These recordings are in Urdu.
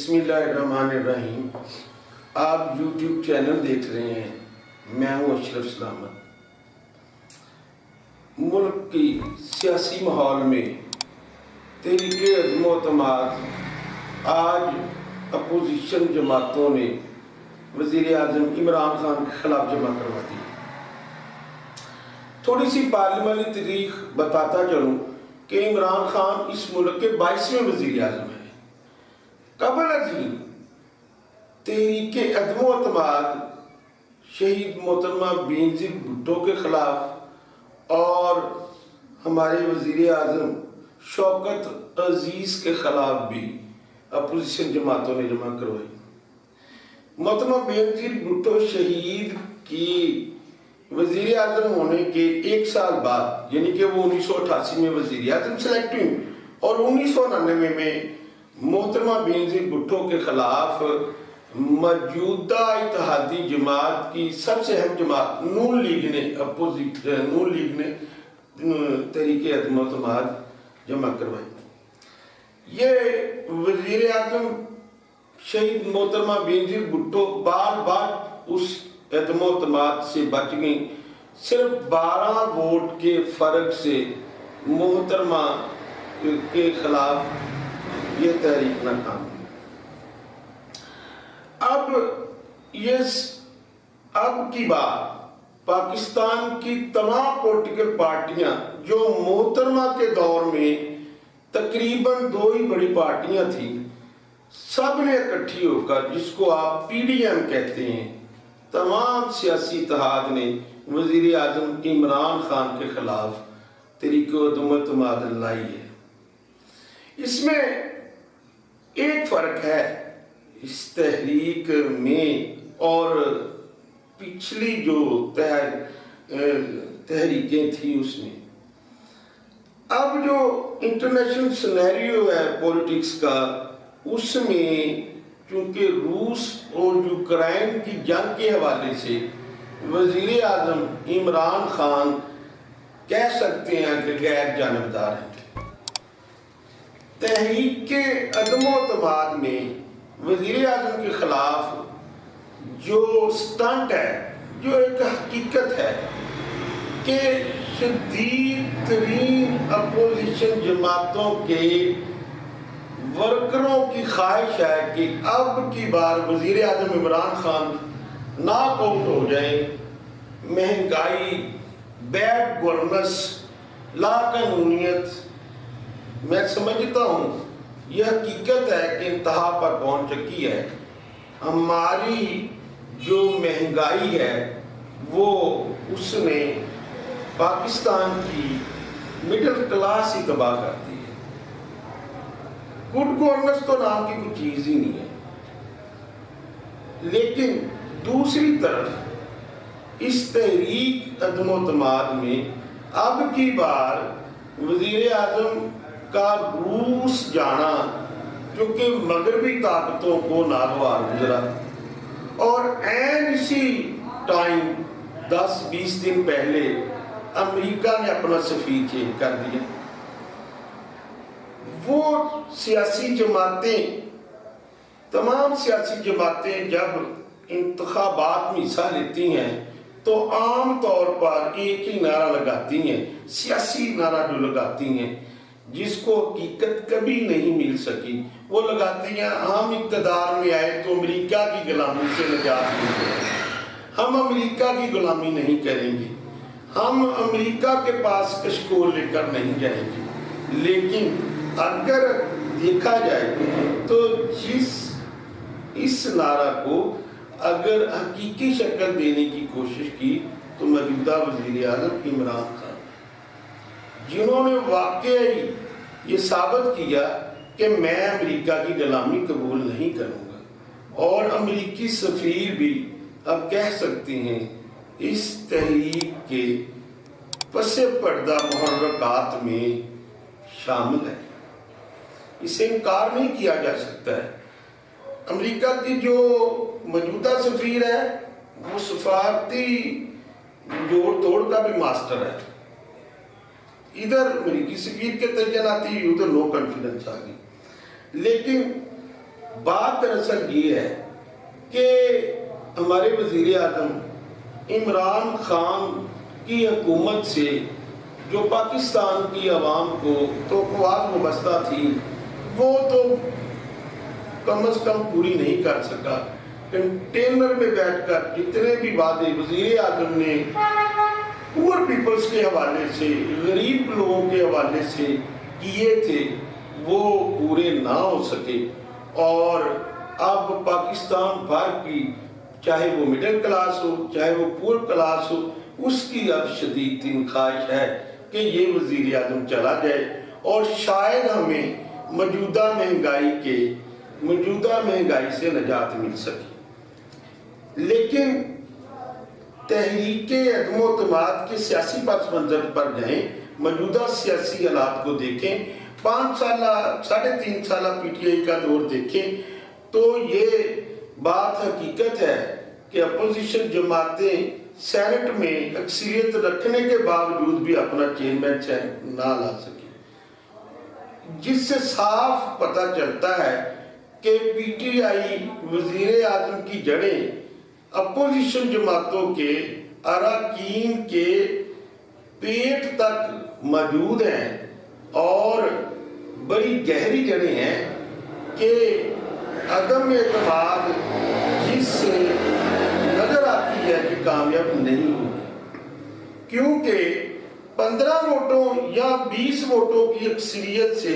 بسم اللہ الرحمن الرحیم۔ آپ یوٹیوب چینل دیکھ رہے ہیں، میں ہوں اشرف سلامت۔ ملک کی سیاسی ماحول میں تحریک عدم اعتماد آج اپوزیشن جماعتوں نے وزیر اعظم عمران خان کے خلاف جمع کروا دی۔ تھوڑی سی پارلیمانی تاریخ بتاتا چلوں کہ عمران خان اس ملک کے 22ویں وزیر اعظم ہیں۔ قبل ازیں تحریک عدم اعتماد شہید محترمہ بینظیر بھٹو کے خلاف اور ہمارے وزیر اعظم شوکت عزیز کے خلاف بھی اپوزیشن جماعتوں نے جمع کروائی۔ محترمہ بینظیر بھٹو شہید کی وزیر اعظم ہونے کے 1 سال بعد، یعنی کہ وہ 1988 میں وزیر اعظم سلیکٹ ہوئی اور 1999 میں محترمہ بینظیر بھٹو کے خلاف موجودہ اتحادی جماعت کی سب سے اہم جماعت نون لیگ نے تحریک عدم اعتماد جمع کروائی۔ یہ وزیر اعظم شہید محترمہ بینظیر بھٹو بار بار اس عدم اعتماد سے بچ گئیں، صرف 12 ووٹ کے فرق سے محترمہ کے خلاف یہ تحریک ناکام ہوئی۔ اب کی بات پاکستان کی تمام پولیٹیکل پارٹیاں جو محترمہ کے دور میں تقریباً 2 ہی بڑی پارٹیاں تھیں، سب نے اکٹھی ہو کر، جس کو آپ PDM کہتے ہیں، تمام سیاسی اتحاد نے وزیر اعظم عمران خان کے خلاف تحریک عدم اعتماد لائی ہے۔ اس میں ایک فرق ہے اس تحریک میں اور پچھلی جو تحریکیں تھیں اس میں۔ اب جو انٹرنیشنل سینیریو ہے پولیٹکس کا، اس میں چونکہ روس اور یوکرائن کی جنگ کے حوالے سے وزیر اعظم عمران خان کہہ سکتے ہیں کہ غیر جانبدار ہیں۔ تحریک عدم اعتماد میں وزیر اعظم کے خلاف جو سٹنٹ ہے، جو ایک حقیقت ہے کہ شدید ترین اپوزیشن جماعتوں کے ورکروں کی خواہش ہے کہ اب کی بار وزیر اعظم عمران خان ناک آؤٹ ہو جائیں۔ مہنگائی، بیڈ گورننس، لاقانونیت، میں سمجھتا ہوں یہ حقیقت ہے کہ انتہا پر پہنچ چکی ہے۔ ہماری جو مہنگائی ہے وہ اس نے پاکستان کی مڈل کلاس ہی تباہ کر دی ہے۔ گڈ گورننس تو نام کی کوئی چیز ہی نہیں ہے۔ لیکن دوسری طرف اس تحریک عدم اعتماد میں اب کی بار وزیر اعظم کا روس جانا، کیونکہ مغربی طاقتوں کو ناگوار گزرا، اور عین اسی ٹائم 10-20 دن پہلے امریکہ نے اپنا سفیر چینج کر دیا۔ وہ سیاسی جماعتیں، تمام سیاسی جماعتیں جب انتخابات میں حصہ لیتی ہیں تو عام طور پر ایک ہی نعرہ لگاتی ہیں، سیاسی نعرہ جو لگاتی ہیں، جس کو حقیقت کبھی نہیں مل سکی۔ وہ لگاتی ہیں ہم اقتدار میں آئے تو امریکہ کی غلامی سے نجات مل گئے، ہم امریکہ کی غلامی نہیں کریں گے، ہم امریکہ کے پاس کشکول لے کر نہیں جائیں گے۔ لیکن اگر دیکھا جائے تو اس نعرہ کو اگر حقیقی شکل دینے کی کوشش کی تو موجودہ وزیر اعظم عمران خان، جنہوں نے واقعی یہ ثابت کیا کہ میں امریکہ کی غلامی قبول نہیں کروں گا، اور امریکی سفیر بھی اب کہہ سکتے ہیں اس تحریک کے پس پردہ محرکات میں شامل ہے۔ اسے انکار نہیں کیا جا سکتا ہے۔ امریکہ کی جو موجودہ سفیر ہے وہ سفارتی جوڑ توڑ کا بھی ماسٹر ہے۔ ادھر امریکی سفیر کے تعیناتی، ادھر نو کانفیڈنس آ گئی۔ لیکن بات دراصل یہ ہے کہ ہمارے وزیر اعظم عمران خان کی حکومت سے جو پاکستان کی عوام کو توقعات وابستہ تھی وہ تو کم از کم پوری نہیں کر سکا. کنٹینر میں بیٹھ کر جتنے بھی وعدے وزیر اعظم نے پور پیپلز کے حوالے سے، غریب لوگوں کے حوالے سے کیے تھے وہ پورے نہ ہو سکے، اور اب پاکستان بھر کی چاہے وہ مڈل کلاس ہو چاہے وہ پور کلاس ہو، اس کی اب شدید ترین خواہش ہے کہ یہ وزیر اعظم چلا جائے اور شاید ہمیں موجودہ مہنگائی سے نجات مل سکے. لیکن تحریک عدم اعتماد کے سیاسی پس منظر پر جائیں، موجودہ سیاسی حالات کو دیکھیں، 5 سالہ 3.5 سالہ پی ٹی آئی کا دور دیکھیں تو یہ بات حقیقت ہے کہ اپوزیشن جماعتیں سینٹ میں اکثریت رکھنے کے باوجود بھی اپنا چیئرمین نہ لا سکیں، جس سے صاف پتہ چلتا ہے کہ پی ٹی آئی وزیر اعظم کی جڑیں اپوزیشن جماعتوں کے اراکین کے پیٹ تک موجود ہیں اور بڑی گہری جڑیں ہیں کہ عدم اعتماد جس سے نظر آتی ہے کہ کامیاب نہیں ہوگی، کیونکہ 15 ووٹوں یا 20 ووٹوں کی اکثریت سے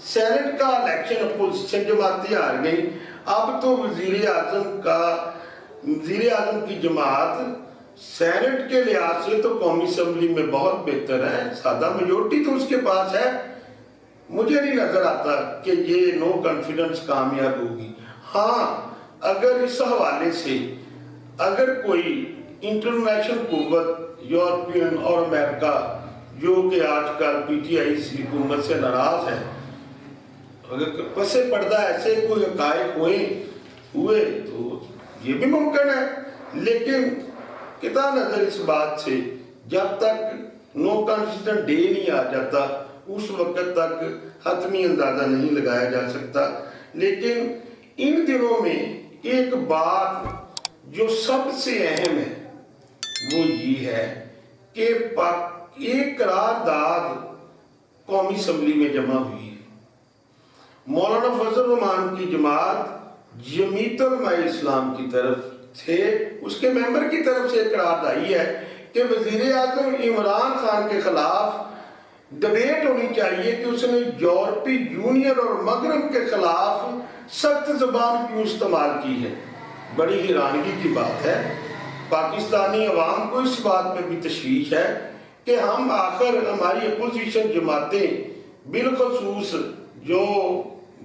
سینٹ کا الیکشن اپوزیشن جماعتیں ہار گئیں. اب تو وزیر اعظم کی جماعت سینٹ کے لحاظ سے تو قومی اسمبلی میں بہت بہتر ہے، سادہ میجورٹی تو اس کے پاس ہے. مجھے نہیں نظر آتا کہ یہ نو کانفیڈنس کامیاب ہوگی. ہاں، اگر اس حوالے سے اگر کوئی انٹرنیشنل قوت یورپین اور امریکہ جو کہ آج کل پی ٹی آئی حکومت سے ناراض ہے، اگر پس پردہ ایسے کوئی حقائق ہوئے تو یہ بھی ممکن ہے. لیکن قطع نظر اس بات سے جب تک نو کانفیڈنس ڈے نہیں آ جاتا اس وقت تک حتمی اندازہ نہیں لگایا جا سکتا. لیکن ان دنوں میں ایک بات جو سب سے اہم ہے وہ یہ ہے کہ ایک قرارداد قومی اسمبلی میں جمع ہوئی ہے. مولانا فضل الرحمان کی جماعت جمعیت علماء اسلام کی طرف سے اس کے ممبر کی طرف سے قرارداد آئی ہے کہ وزیر اعظم عمران خان کے خلاف ڈبیٹ ہونی چاہیے کہ اس نے یورپی یونین اور مغرب کے خلاف سخت زبان کیوں استعمال کی ہے. بڑی حیرانگی کی بات ہے. پاکستانی عوام کو اس بات پہ بھی تشویش ہے کہ ہم آخر ہماری اپوزیشن جماعتیں بالخصوص جو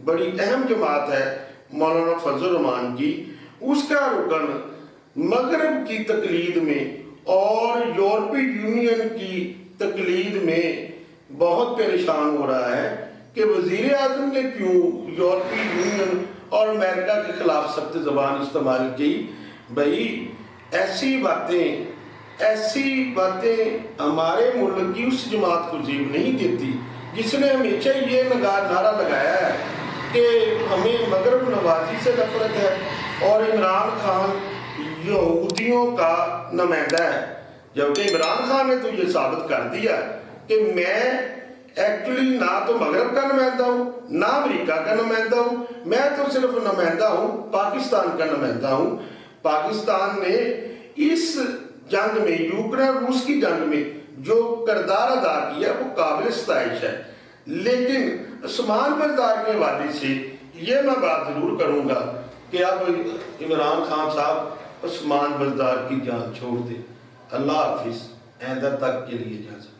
بڑی اہم جماعت ہے مولانا فضل الرحمان کی، اس کا رکن مغرب کی تقلید میں اور یورپی یونین کی تقلید میں بہت پریشان ہو رہا ہے کہ وزیر اعظم نے کیوں یورپی یونین اور امریکہ کے خلاف سخت زبان استعمال کی. بھائی ایسی باتیں ہمارے ملک کی اس جماعت کو زیب نہیں دیتی جس نے ہمیشہ یہ نعرہ لگایا ہے کہ ہمیں مغرب نوازی سے نفرت ہے اور عمران خان یہودیوں کا نمائندہ ہے. جبکہ عمران خان نے تو یہ ثابت کر دیا کہ میں ایکچولی نہ تو مغرب کا نمائندہ ہوں نہ امریکہ کا نمائندہ ہوں، میں تو صرف نمائندہ ہوں پاکستان کا نمائندہ ہوں. پاکستان نے اس جنگ میں یوکرین روس کی جنگ میں جو کردار ادا کیا وہ قابل ستائش ہے. لیکن عثمان بزدار کے حوالے سے یہ میں بات ضرور کروں گا کہ اب عمران خان صاحب عثمان بزدار کی جان چھوڑ دیں. اللہ حافظ. آئندہ تک کے لیے اجازت.